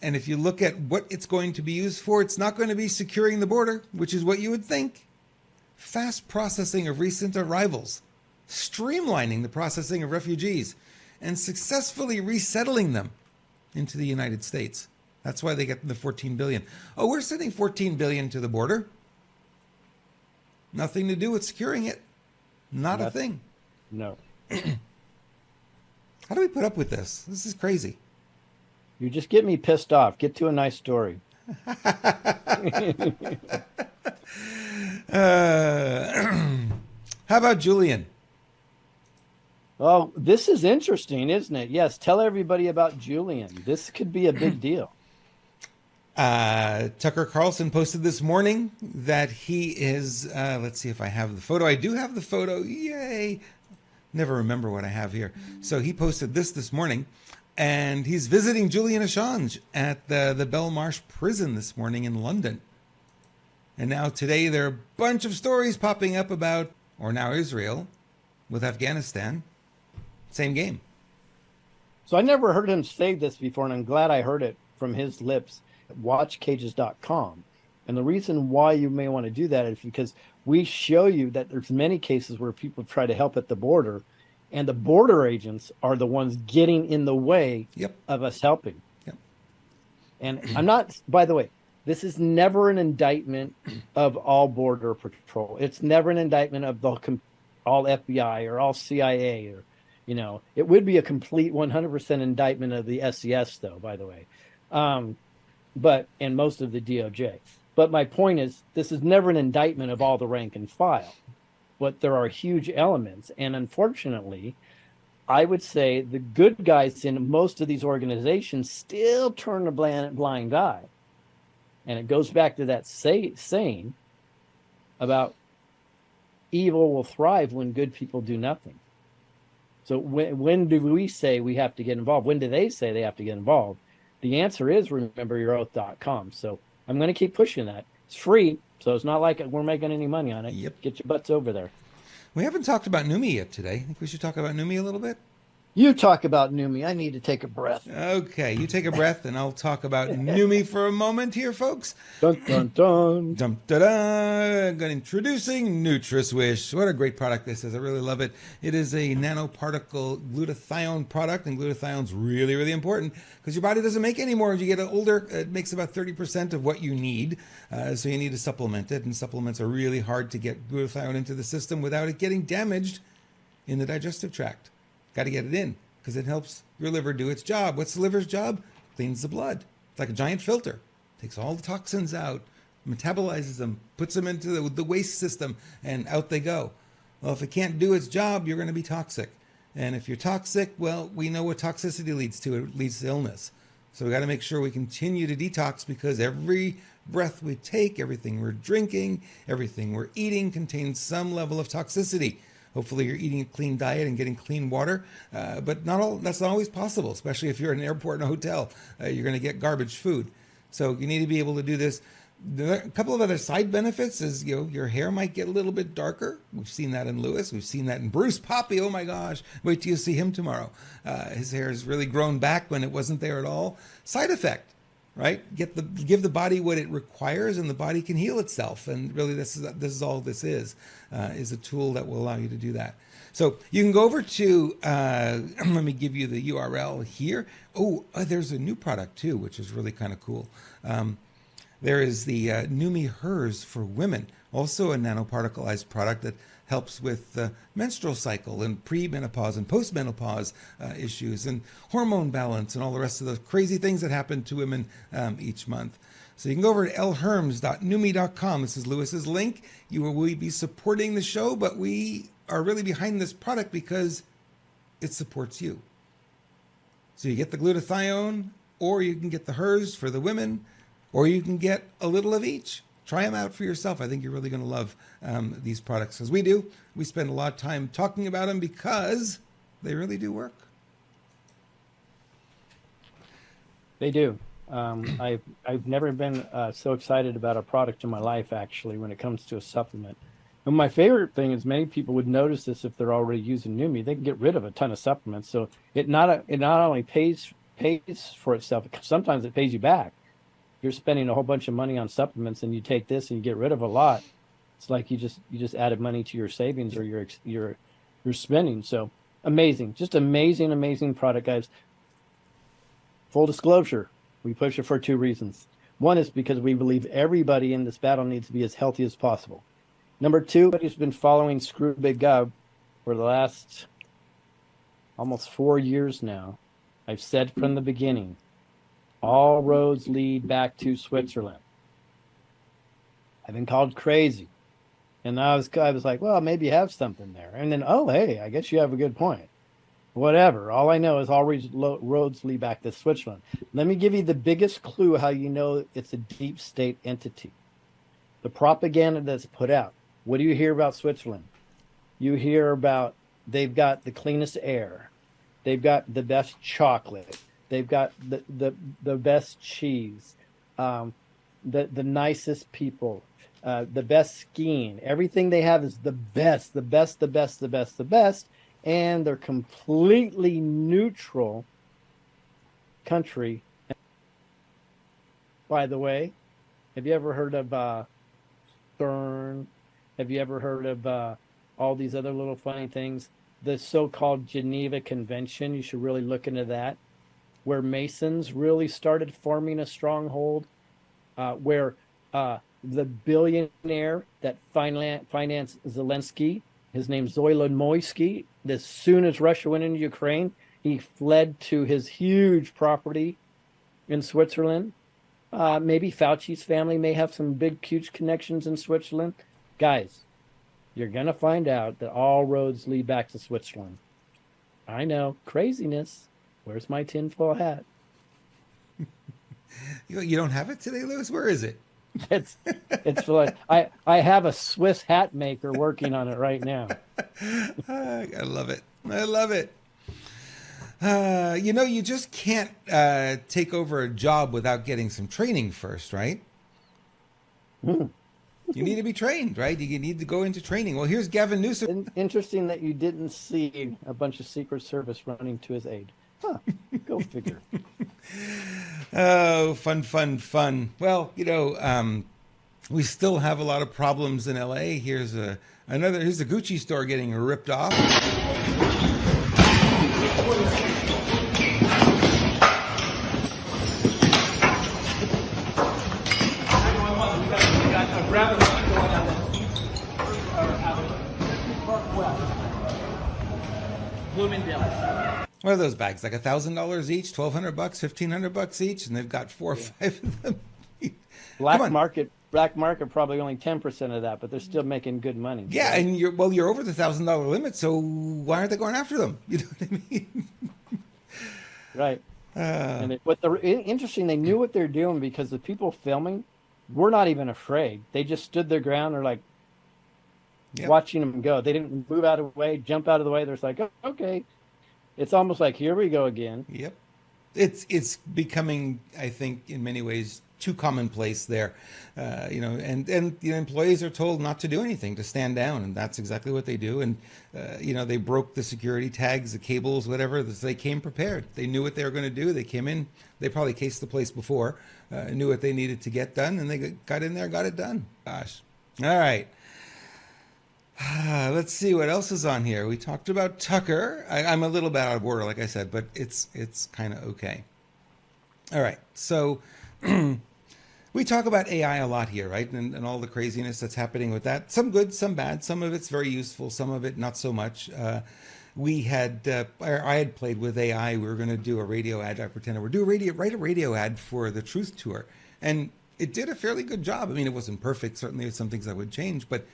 and if you look at what it's going to be used for, it's not going to be securing the border, which is what you would think. Fast processing of recent arrivals, streamlining the processing of refugees, and successfully resettling them into the United States. That's why they get the $14 billion. Oh, we're sending $14 billion to the border. Nothing to do with securing it. Not a thing. No. How do we put up with this? This is crazy. You just get me pissed off. Get to a nice story. How about Julian? Oh, this is interesting, isn't it? Yes, tell everybody about Julian. This could be a big deal. Tucker Carlson posted this morning that he is, let's see if I have the photo. I do have the photo. Yay. Never remember what I have here. So he posted this morning, and he's visiting Julian Assange at the Belmarsh prison this morning in London. And now today there are a bunch of stories popping up about, or now Israel with Afghanistan. Same game. So I never heard him say this before, and I'm glad I heard it from his lips. Watchcages.com. And the reason why you may want to do that is because we show you that there's many cases where people try to help at the border, and the border agents are the ones getting in the way of us helping. Yep. And I'm not, by the way, this is never an indictment of all border patrol. It's never an indictment of all FBI or all CIA, or, you know, it would be a complete 100% indictment of the SES though, by the way. And most of the DOJ. But my point is, this is never an indictment of all the rank and file, but there are huge elements. And unfortunately, I would say the good guys in most of these organizations still turn a blind eye. And it goes back to that saying about evil will thrive when good people do nothing. So when do we say we have to get involved? When do they say they have to get involved? The answer is rememberyouroath.com. So I'm going to keep pushing that. It's free, so it's not like we're making any money on it. Yep. Get your butts over there. We haven't talked about Neumi yet today. I think we should talk about Neumi a little bit. You talk about Neumi. I need to take a breath. Okay, you take a breath, and I'll talk about Neumi for a moment here, folks. Dun, dun, dun. Dum, da, da. Introducing NutraSwish. What a great product this is. I really love it. It is a nanoparticle glutathione product, and glutathione's really, really important because your body doesn't make any more as you get older. It makes about 30% of what you need, so you need to supplement it, and supplements are really hard to get glutathione into the system without it getting damaged in the digestive tract. Got to get it in because it helps your liver do its job. What's the liver's job? Cleans the blood. It's like a giant filter. Takes all the toxins out, metabolizes them, puts them into the waste system, and out they go. Well, if it can't do its job, you're going to be toxic. And if you're toxic, well, we know what toxicity leads to. It leads to illness. So we got to make sure we continue to detox because every breath we take, everything we're drinking, everything we're eating contains some level of toxicity. Hopefully you're eating a clean diet and getting clean water, but that's not always possible, especially if you're in an airport and a hotel. You're going to get garbage food. So you need to be able to do this. A couple of other side benefits is, your hair might get a little bit darker. We've seen that in Lewis. We've seen that in Bruce Poppy. Oh my gosh. Wait till you see him tomorrow. His hair has really grown back when it wasn't there at all. Side effect, right? Give the body what it requires and the body can heal itself. And really this is all this is a tool that will allow you to do that. So you can go over to, let me give you the URL here. There's a new product too, which is really kind of cool. There is the Neumi Herms for women, also a nanoparticleized product that helps with the menstrual cycle and premenopause and postmenopause issues and hormone balance and all the rest of those crazy things that happen to women each month. So you can go over to lherms.neumi.com. This is Lewis's link. You will be supporting the show, but we are really behind this product because it supports you. So you get the glutathione, or you can get the Herms for the women, or you can get a little of each. Try them out for yourself. I think you're really going to love these products, as we do. We spend a lot of time talking about them because they really do work. They do. I've never been so excited about a product in my life, actually, when it comes to a supplement. And my favorite thing is many people would notice this if they're already using Neumi. They can get rid of a ton of supplements. So it not only pays for itself, sometimes it pays you back. You're spending a whole bunch of money on supplements and you take this and you get rid of a lot. It's like you just added money to your savings or your spending. So amazing, just amazing product, guys. Full disclosure, we push it for two reasons. One is because we believe everybody in this battle needs to be as healthy as possible. Number two, everybody's been following Screw Big Gov for the last almost 4 years now. I've said from the beginning, All roads lead back to Switzerland. I've been called crazy. And I was like, well, maybe you have something there. And then, oh, hey, I guess you have a good point. Whatever. All I know is all roads lead back to Switzerland. Let me give you the biggest clue how you know it's a deep state entity. The propaganda that's put out. What do you hear about Switzerland? You hear about they've got the cleanest air. They've got the best chocolate. They've got the best cheese. The nicest people. The best skiing. Everything they have is the best, the best, the best, the best, the best. And they're completely neutral country. By the way, have you ever heard of CERN? Have you ever heard of all these other little funny things? The so-called Geneva Convention, you should really look into that, where Masons really started forming a stronghold, where the billionaire that financed Zelensky, his name's Zoyla Moisky, as soon as Russia went into Ukraine, he fled to his huge property in Switzerland. Maybe Fauci's family may have some big, huge connections in Switzerland. Guys, you're going to find out that all roads lead back to Switzerland. I know, craziness. Where's my tinfoil hat? You don't have it today, Lewis? Where is it? It's like I have a Swiss hat maker working on it right now. I love it. I love it. You just can't take over a job without getting some training first, right? Mm. You need to be trained, right? You need to go into training. Well, here's Gavin Newsom. Interesting that you didn't see a bunch of Secret Service running to his aid. Huh, go figure. Oh, fun. Well, we still have a lot of problems in LA. Here's a Gucci store getting ripped off. What are those bags? Like $1,000 each, $1,200, $1,500 each, and they've got 4 or 5 of them. Black market probably only 10% of that, but they're still making good money. Yeah, and you're over the $1,000 limit, so why aren't they going after them? You know what I mean? Right. And interesting, they knew what they're doing because the people filming were not even afraid. They just stood their ground. They're like watching them go. They didn't move out of the way, jump out of the way. They're just like, oh, okay. It's almost like, here we go again. Yep. It's becoming, I think, in many ways, too commonplace there. And employees are told not to do anything, to stand down, and that's exactly what they do. And they broke the security tags, the cables, whatever. They came prepared. They knew what they were going to do. They came in. They probably cased the place before, knew what they needed to get done, and they got in there, got it done. Gosh. All right. Let's see what else is on here. We talked about Tucker. I'm a little bit out of order, like I said, but it's kind of okay. All right. So we talk about AI a lot here, right? And all the craziness that's happening with that. Some good, some bad. Some of it's very useful. Some of it not so much. I had played with AI. We were going to do a radio ad. I pretended write a radio ad for the Truth Tour, and it did a fairly good job. I mean, it wasn't perfect. Certainly, there's some things I would change, but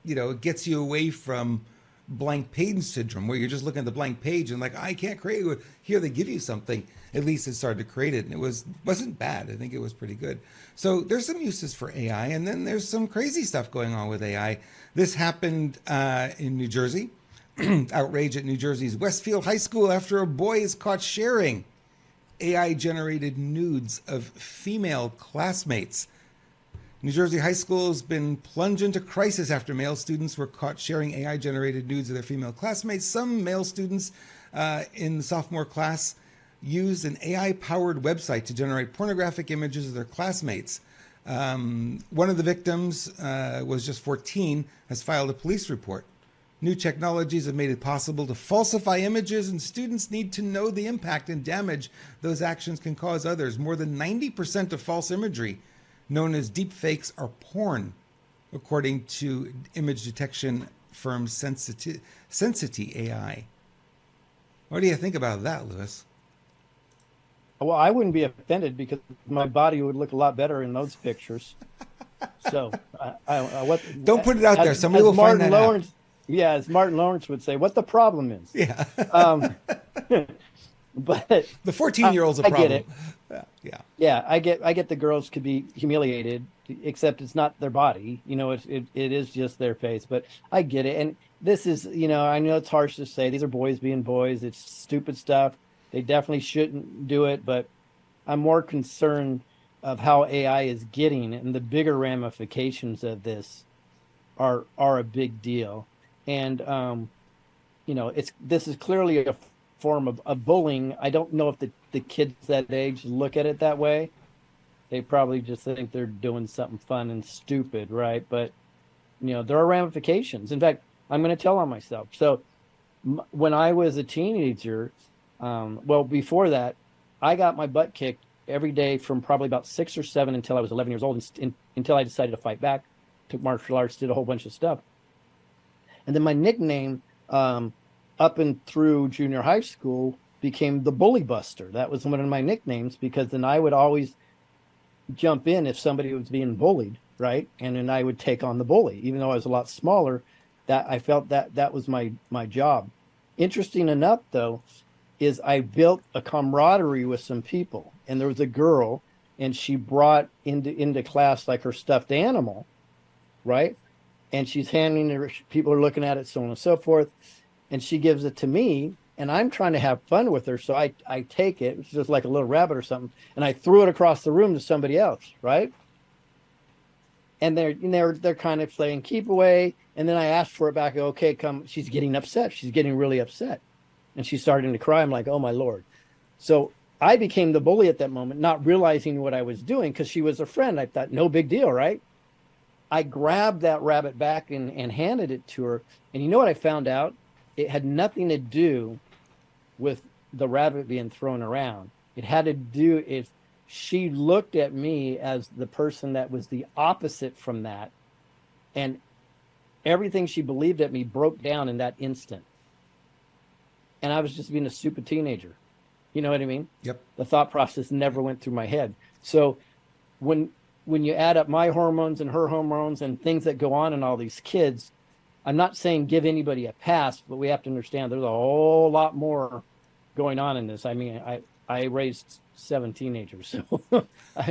it gets you away from blank page syndrome, where you're just looking at the blank page and like, I can't create it. Here they give you something. At least it started to create it, and it wasn't bad. I think it was pretty good. So there's some uses for AI, and then there's some crazy stuff going on with AI. This happened in New Jersey. Outrage at New Jersey's Westfield High School after a boy is caught sharing AI-generated nudes of female classmates. New Jersey high school has been plunged into crisis after male students were caught sharing AI-generated nudes of their female classmates. Some male students in the sophomore class used an AI-powered website to generate pornographic images of their classmates. One of the victims was just 14, has filed a police report. New technologies have made it possible to falsify images, and students need to know the impact and damage those actions can cause others. More than 90% of false imagery known as deepfakes are porn, according to image detection firm Sensity AI. What do you think about that, Lewis? Well, I wouldn't be offended because my body would look a lot better in those pictures. So, what Don't put it out there. Somebody as will find Martin that out. Lawrence, yeah, as Martin Lawrence would say, what the problem is. Yeah. Um, but The 14-year-old's a I get problem. it. Yeah. Yeah, I get the girls could be humiliated, except it's not their body. It is just their face. But I get it. And this is, I know it's harsh to say these are boys being boys. It's stupid stuff. They definitely shouldn't do it, but I'm more concerned of how AI is getting and the bigger ramifications of this are a big deal. And it's this is clearly a form of bullying. I don't know if the kids that age look at it that way. They probably just think they're doing something fun and stupid, right? But there are ramifications. In fact, I'm going to tell on myself. So when I was a teenager, well, before that, I got my butt kicked every day from probably about 6 or 7 until I was 11 years old, until I decided to fight back, took martial arts, did a whole bunch of stuff. And then my nickname, up and through junior high school, became the Bully Buster. That was one of my nicknames because then I would always jump in if somebody was being bullied, right? And then I would take on the bully, even though I was a lot smaller. That I felt that was my job. Interesting enough, though, is I built a camaraderie with some people, and there was a girl, and she brought into class like her stuffed animal, right? And she's handing it, people are looking at it, so on and so forth. And she gives it to me, and I'm trying to have fun with her. So I take it, it's just like a little rabbit or something, and I threw it across the room to somebody else, right? And they're kind of playing keep away. And then I asked for it back. Okay, come. She's getting upset. She's getting really upset. And she's starting to cry. I'm like, oh my Lord. So I became the bully at that moment, not realizing what I was doing because she was a friend. I thought, no big deal, right? I grabbed that rabbit back and handed it to her. And you know what I found out? It had nothing to do with the rabbit being thrown around. It had to do if she looked at me as the person that was the opposite from that. And everything she believed at me broke down in that instant. And I was just being a stupid teenager. You know what I mean? Yep. The thought process never went through my head. So when you add up my hormones and her hormones and things that go on in all these kids, I'm not saying give anybody a pass, but we have to understand there's a whole lot more going on in this. I mean, I raised 7 teenagers, so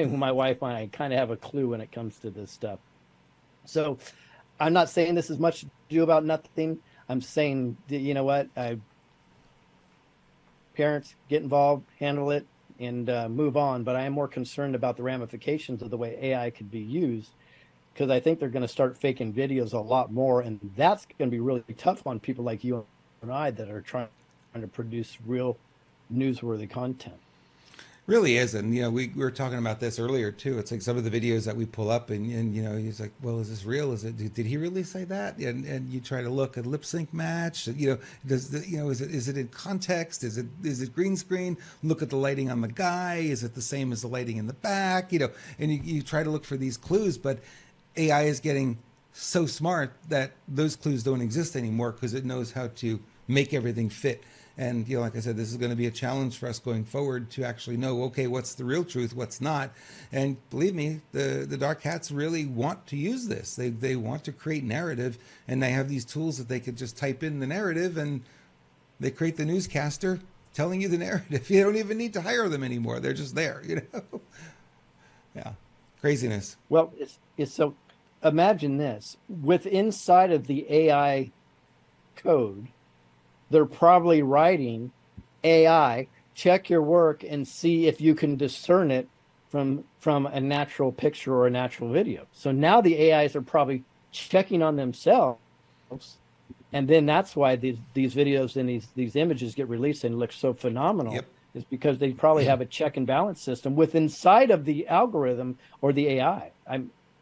my wife and I kind of have a clue when it comes to this stuff. So I'm not saying this is much to do about nothing. I'm saying, you know what? Parents, get involved, handle it, and move on. But I am more concerned about the ramifications of the way AI could be used, because I think they're going to start faking videos a lot more. And that's going to be really tough on people like you and I that are trying to produce real newsworthy content. Really is. And, we were talking about this earlier too. It's like some of the videos that we pull up and he's like, well, is this real? Did he really say that? And you try to look at lip sync match, is it in context? Is it green screen? Look at the lighting on the guy. Is it the same as the lighting in the back? And you try to look for these clues, but AI is getting so smart that those clues don't exist anymore because it knows how to make everything fit. And, like I said, this is going to be a challenge for us going forward to actually know, okay, what's the real truth, what's not. And believe me, the dark hats really want to use this. They want to create narrative, and they have these tools that they could just type in the narrative, and they create the newscaster telling you the narrative. You don't even need to hire them anymore. They're just there, Yeah, craziness. Well, it's so imagine this. With inside of the AI code, they're probably writing AI, check your work and see if you can discern it from a natural picture or a natural video. So now the AIs are probably checking on themselves. And then that's why these videos and these images get released and look so phenomenal. Yep. Is because they probably have a check and balance system with inside of the algorithm or the AI.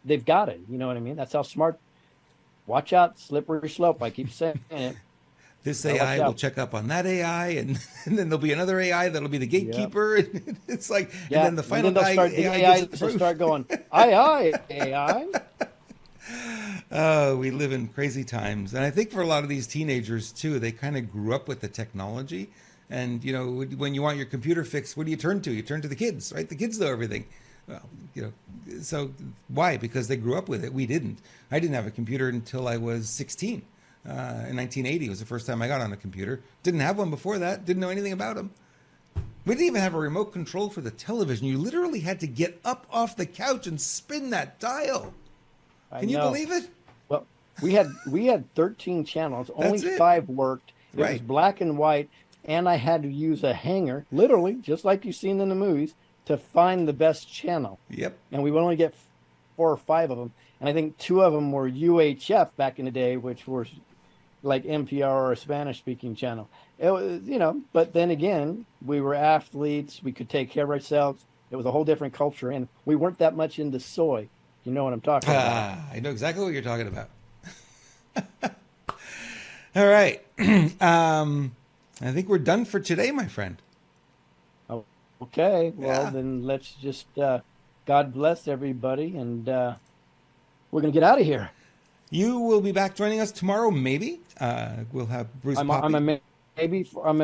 They've got it. You know what I mean? That's how smart. Watch out, slippery slope. I keep saying it. This AI will check up on that AI, and then there'll be another AI that'll be the gatekeeper. Yep. It's like, and then the final guy, the AI will start going, AI. Oh, we live in crazy times. And I think for a lot of these teenagers, too, they kind of grew up with the technology. And, you know, when you want your computer fixed, what do you turn to? You turn to the kids, right? The kids know everything. Well, you know, so why? Because they grew up with it. We didn't. I didn't have a computer until I was 16. In 1980 was the first time I got on a computer. Didn't have one before that. Didn't know anything about them. We didn't even have a remote control for the television. You literally had to get up off the couch and spin that dial. Can you believe it? Well, we had 13 channels. Only That's it. 5 worked. It was Right. black and white, and I had to use a hanger, literally, just like you've seen in the movies, to find the best channel. Yep. And we would only get 4 or 5 of them. And I think 2 of them were UHF back in the day, which were like NPR or a Spanish-speaking channel. It was, you know, but then again, we were athletes. We could take care of ourselves. It was a whole different culture, and we weren't that much into soy. You know what I'm talking about. I know exactly what you're talking about. All right. I think we're done for today, my friend. Oh, okay, well, Yeah. then let's just God bless everybody, and we're gonna get out of here. You will be back joining us tomorrow, maybe. We'll have Bruce I'm Poppy. a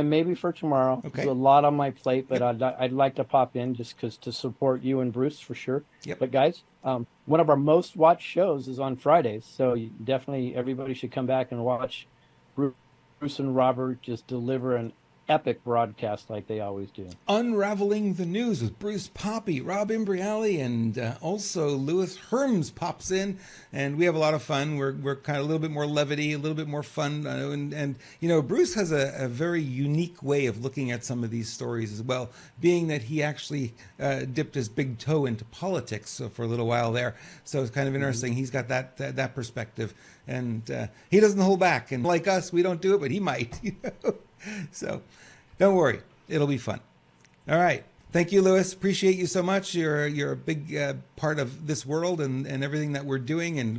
maybe for tomorrow. Okay. There's a lot on my plate, but Yep. I'd like to pop in just because to support you and Bruce for sure. Yep. But guys, one of our most watched shows is on Fridays, so definitely everybody should come back and watch Bruce and Robert just deliver an epic broadcast like they always do. Unraveling the News with Bruce Poppy, Rob Imbriali, and also Lewis Herms pops in, and we have a lot of fun. We're kind of a little bit more levity, a little bit more fun, and you know, Bruce has a very unique way of looking at some of these stories as well, being that he actually dipped his big toe into politics for a little while there. So it's kind of interesting. He's got that perspective, and he doesn't hold back. And like us, we don't do it, but he might. You know? So don't worry, it'll be fun. All right. Thank you, Lewis. Appreciate you so much. You're a big part of this world and everything that we're doing. And